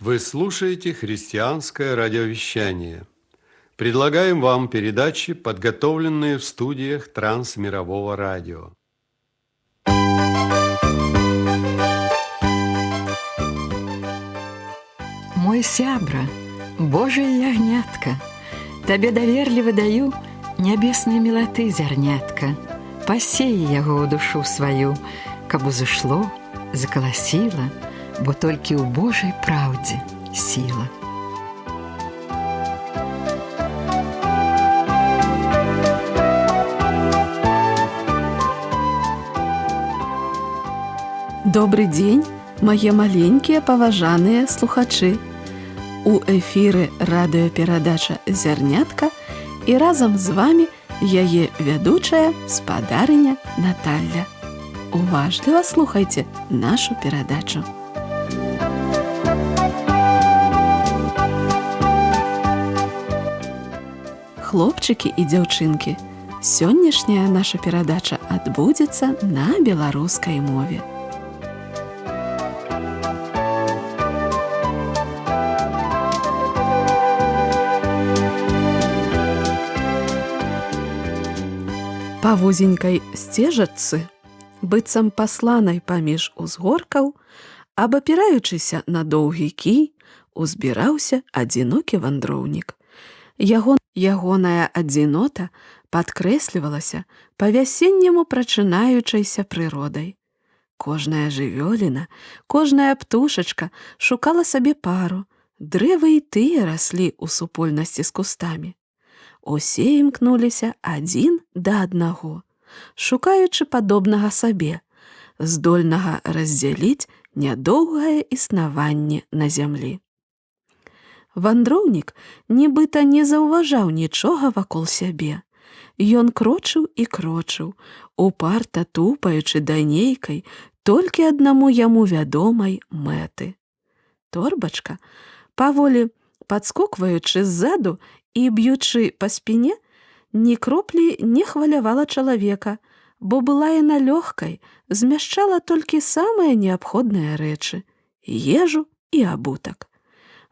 Вы слушаете христианское радиовещание. Предлагаем вам передачи, подготовленные в студиях Трансмирового радио. Мой сябра, Божие ягнятка, Табе даверліва даю нябеснай мілаты зярнятка. Пасей яго ў душу сваю, каб узышло, закаласіла, бо толькі ў Божай праўдзе сіла. Добрый дзень, мае маленькія паважаныя слухачы. У эфіры радыёперадача «Зярнятка» і разам з вамі яе вядучая спадарыня Наталля. Уважліва слухайце нашу перадачу. Хлопчыкі і дзяўчынкі, сённяшняя наша перадача адбудзецца на беларускай мове. Па вузенькай сцежачцы, быццам пасланай паміж узгоркаў, абапіраючыся на доўгі кій, узбіраўся адзінокі вандроўнік. Ягоная адзінота падкрэслівалася па-вясенняму прачынаючайся прыродай. Кожная жывёліна, кожная птушачка шукала сабе пару, дрэвы і тыя раслі ў супольнасці з кустамі. Усе імкнуліся адзін да аднаго, шукаючы падобнага сабе, здольнага раздзяліць нядоўгае існаванне на зямлі. Вандроўнік нібыта не заўважаў нічога вакол сябе. Ён крочыў і крочыў, упарта тупаючы да нейкай, толькі аднаму яму вядомай мэты. Торбачка, паволі падскокваючы ззаду і б'ючы па спіне, ні кроплі не хвалявала чалавека, бо была яна лёгкай, змяшчала толькі самыя неабходныя рэчы – ежу і абутак.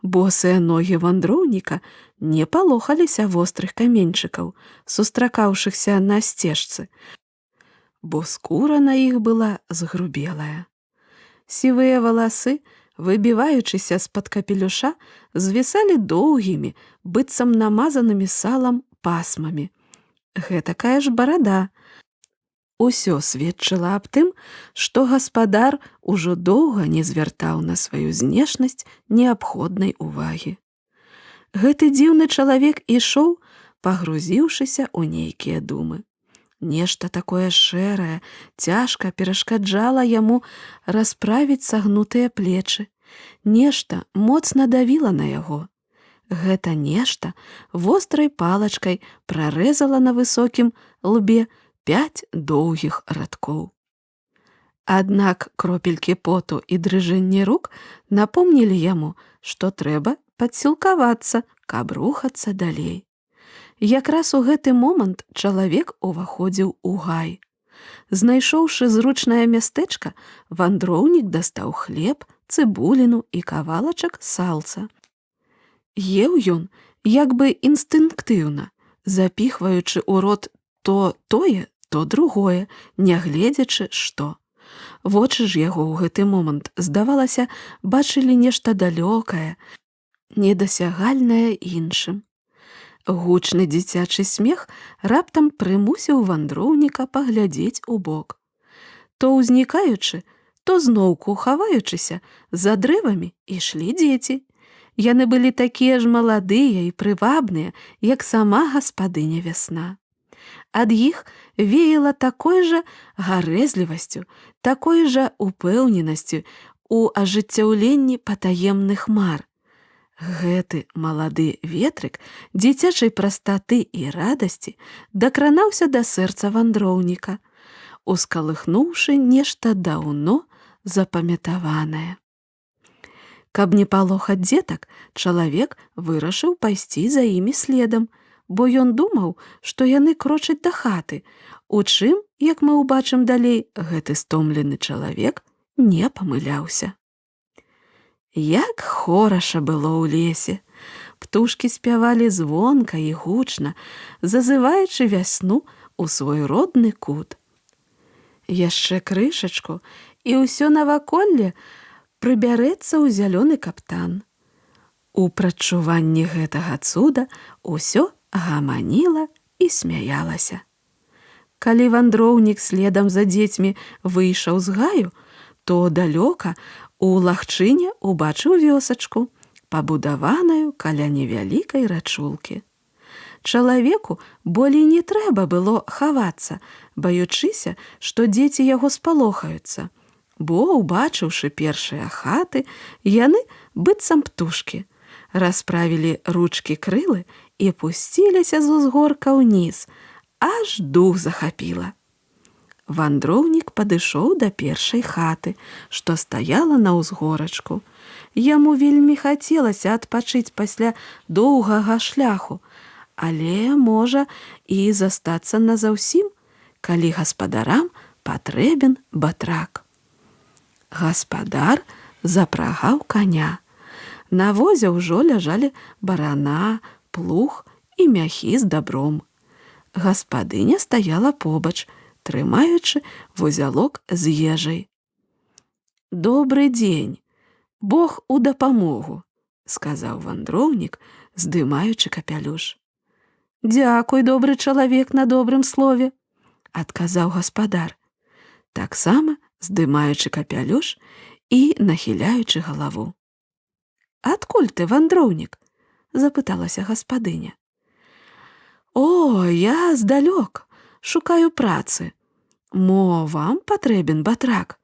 Босыя ногі вандроўніка не палохаліся вострых каменьчыкаў, сустракаўшыхся на сцежцы, бо скура на іх была згрубелая. Сівыя валасы, выбіваючыся з-пад капелюша, звісалі доўгімі, быццам намазанымі салам пасмамі. Гэтакая ж барада. Усё сведчыла аб тым, што гаспадар ужо доўга не звяртаў на сваю знешнасць неабходнай увагі. Гэты дзіўны чалавек ішоў, пагрузіўшыся ў нейкія думы. Нешта такое шэрае, цяжка перашкаджала яму расправіць сагнутыя плечы. Нешта моцна давіла на яго. Гэта нешта вострай палачкай прарэзала на высокім лбе 5 доўгіх радкоў. Аднак кропелькі поту і дрыжэнне рук напомнілі яму, што трэба падсілкавацца, каб рухацца далей. Якраз у гэты момант чалавек уваходзіў у гай. Знайшоўшы зручнае мястэчка, вандроўнік дастаў хлеб, цыбуліну і кавалачак салца. Еў ён як бы інстынктыўна, запіхваючы ў рот то тое, то другое, нягледзячы што. Вочы ж яго ў гэты момант, здавалася, бачылі нешта далёкае, недасягальнае іншым. Гучны дзіцячы смех раптам прымусіў вандроўніка паглядзець у бок. То ўзнікаючы, то зноўку хаваючыся, за дрэвамі ішлі дзеці. Яны былі такія ж маладыя і прывабныя, як сама гаспадыня вясна. Ад іх веяла такой жа гарэзлівасцю, такой жа упэўненасцю у ажыццяўленні патаемных мар. Гэты малады ветрык дзіцячай прастаты і радасці дакранаўся да сэрца вандроўніка, ускалыхнуўшы нешта даўно запамятаванае. Каб не палохаць дзетак, чалавек вырашыў пайсці за імі следам, бо ён думаў, што яны крочаць да хаты, у чым, як мы ўбачым далей, гэты стомлены чалавек не памыляўся. Як хораша было ў лесе. Птушкі спявалі звонка і гучна, зазываючы вясну ў свой родны кут. Яшчэ крышачку, і ўсё наваколле прыбярэцца ў зялёны каптан. У прадчуванні гэтага цуда ўсё гаманіла і смяялася. Калі вандроўнік следам за дзецьмі выйшаў з гаю, то далёка у лагчыне убачыў вёсачку, пабудаваную каля невялікай рачулкі. Чалавеку болей не трэба было хавацца, баючыся, што дзеці яго спалохаюцца, бо, убачыўшы першыя хаты, яны, быццам птушкі, расправілі ручкі-крылы і пусціліся з узгорка ўніз, аж дух захапіла. Вандроўнік падышоў да першай хаты, што стаяла на ўзгорачку. Яму вельмі хацелася адпачыць пасля доўгага шляху, але, можа, і застацца назаўсім, калі гаспадарам патрэбен батрак. Гаспадар запрагаў каня. На возе ўжо ляжалі барана, плуг і мяхі з дабром. Гаспадыня стаяла побач, трымаючы вузялок з ежай. «Добры дзень, Бог у дапамогу», – сказаў вандроўнік, здымаючы капялюш. «Дзякуй, добры чалавек, на добрым слове», – адказаў гаспадар, таксама здымаючы капялюш і нахіляючы галаву. «Адкуль ты, вандроўнік?» – запыталася гаспадыня. «О, я здалёк, шукаю працы. Мо вам патрэбен батрак?»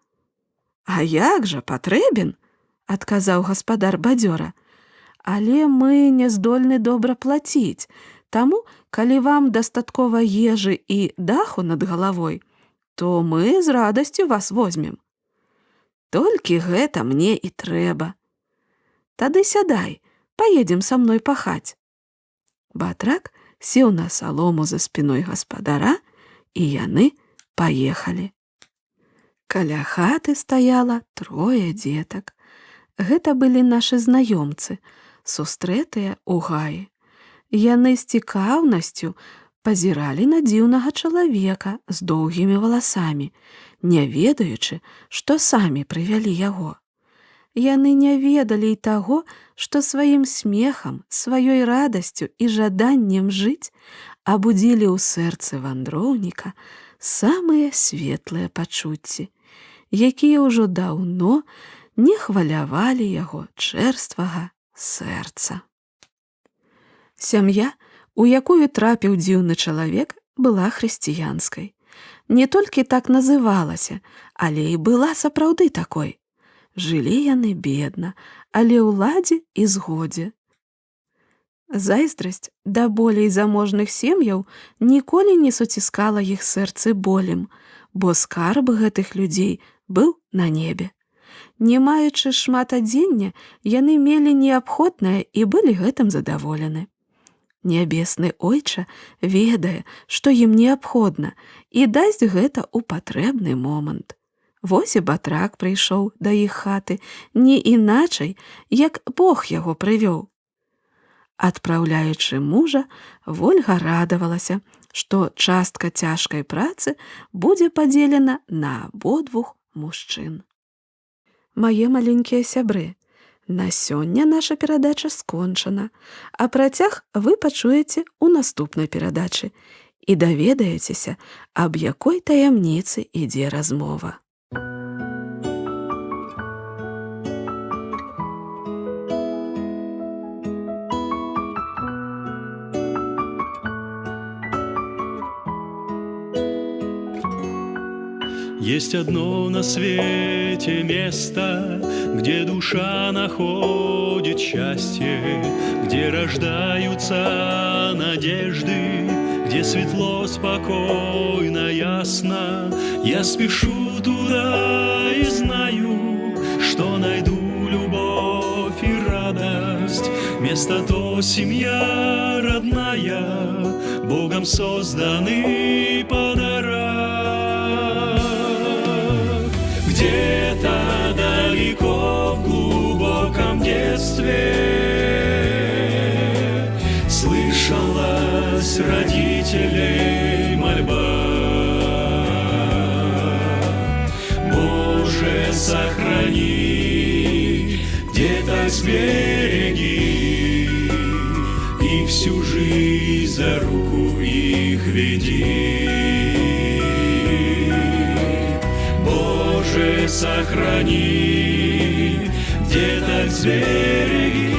«А як жа патрэбен?» – адказаў гаспадар бадзёра. «Але мы не здольны добра плаціць, таму, калі вам дастаткова ежы і даху над галавой, то мы з радасцю вас возьмем». «Толькі гэта мне і трэба». «Тады сядай, паедзем са мной пахаць». Батрак сеў на салому за спіной гаспадара, і яны паехалі. Каля хаты стаяла 3 дзетак. Гэта былі нашы знаёмцы, сустрэтыя ў гаі. Яны з цікаўнасцю пазіралі на дзіўнага чалавека з доўгімі валасамі, не ведаючы, што самі прывялі яго. Яны не ведалі і таго, што сваім смехам, сваёй радасцю і жаданнем жыць абудзілі ў сэрцы вандроўніка самыя светлыя пачуцці, якія ўжо даўно не хвалявалі яго чэрствага сэрца. Сям'я, у якую трапіў дзіўны чалавек, была хрысціянскай. Не толькі так называлася, але і была сапраўды такой. Жылі яны бедна, але ў ладзе і згодзе. Зайздрасць да болей заможных сем'яў ніколі не суціскала іх сэрцы болем, бо скарб гэтых людзей быў на небе. Не маючы шмат адзення, яны мелі неабходнае і былі гэтым задаволены. Нябесны Ойча ведае, што ім неабходна, і дасць гэта ў патрэбны момант. Вось і батрак прыйшоў да іх хаты, не іначай, як Бог яго прывёў. Адпраўляючы мужа, Вольга радавалася, што частка цяжкай працы будзе падзелена на абодвух мужчын. Мае маленькія сябры, на сёння наша перадача скончана, а працяг вы пачуеце ў наступнай перадачы і даведаецеся, аб якой таямніцы ідзе размова. Есть одно на свете место, где душа находит счастье, где рождаются надежды, где светло, спокойно, ясно. Я спешу туда и знаю, что найду любовь и радость. Место то семья родная, Богом созданный подарок. Где-то далеко в глубоком Слышалась родителей мольба: Боже, сохрани, деток сбереги, и всю жизнь за руку их веди. Боже, сохрани, деток сбереги,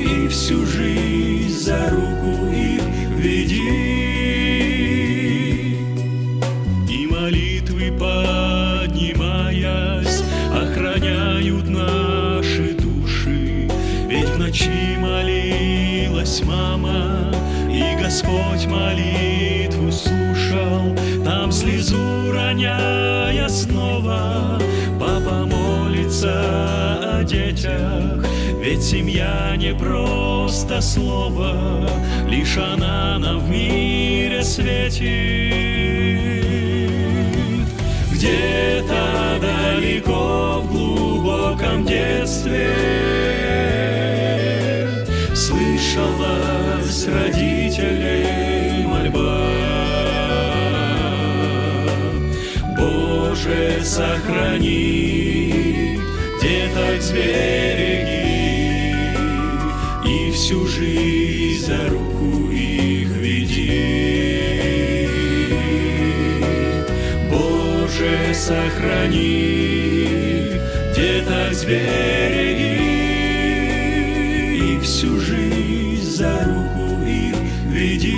и всю жизнь за руку их веди. И молитвы, поднимаясь, охраняют наши души. Ведь в ночи молилась мама, и Господь молитву слушал. Там слезу роняя снова, папа молится о детях. Ведь семья не просто слово, лишь она нам в мире светит. Где-то далеко в глубоком детстве слышалась родителей мольба: Боже, сохрани, деток сбереги, и всю жизнь за руку их веди. Боже, сохрани, деток сбереги, и всю жизнь за руку их веди.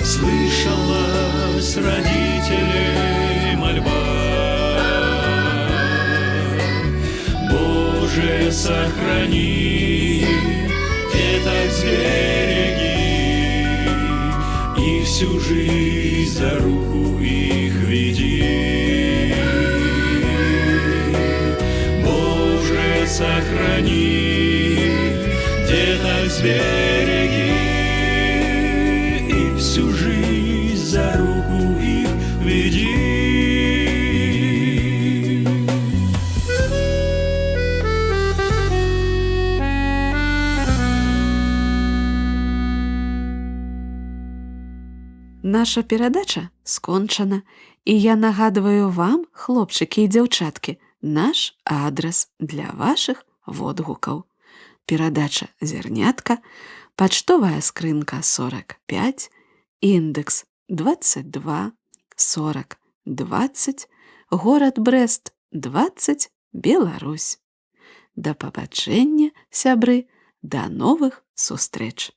Слышалась родителей мольба: Боже, сохрани, деток сбереги, и всю жизнь за руку их веди. Боже, сохрани, деток сбереги, и всю жизнь за руку их веди. Наша перадача скончана, і я нагадваю вам, хлопчыкі і дзяўчаткі, наш адрас для вашых водгукаў. Перадача «Зернятка», пачтовая скрынка 45, індекс 22 40 20, горад Брест 20, Беларусь. Да пабачэння, сябры, да новых сустрэч!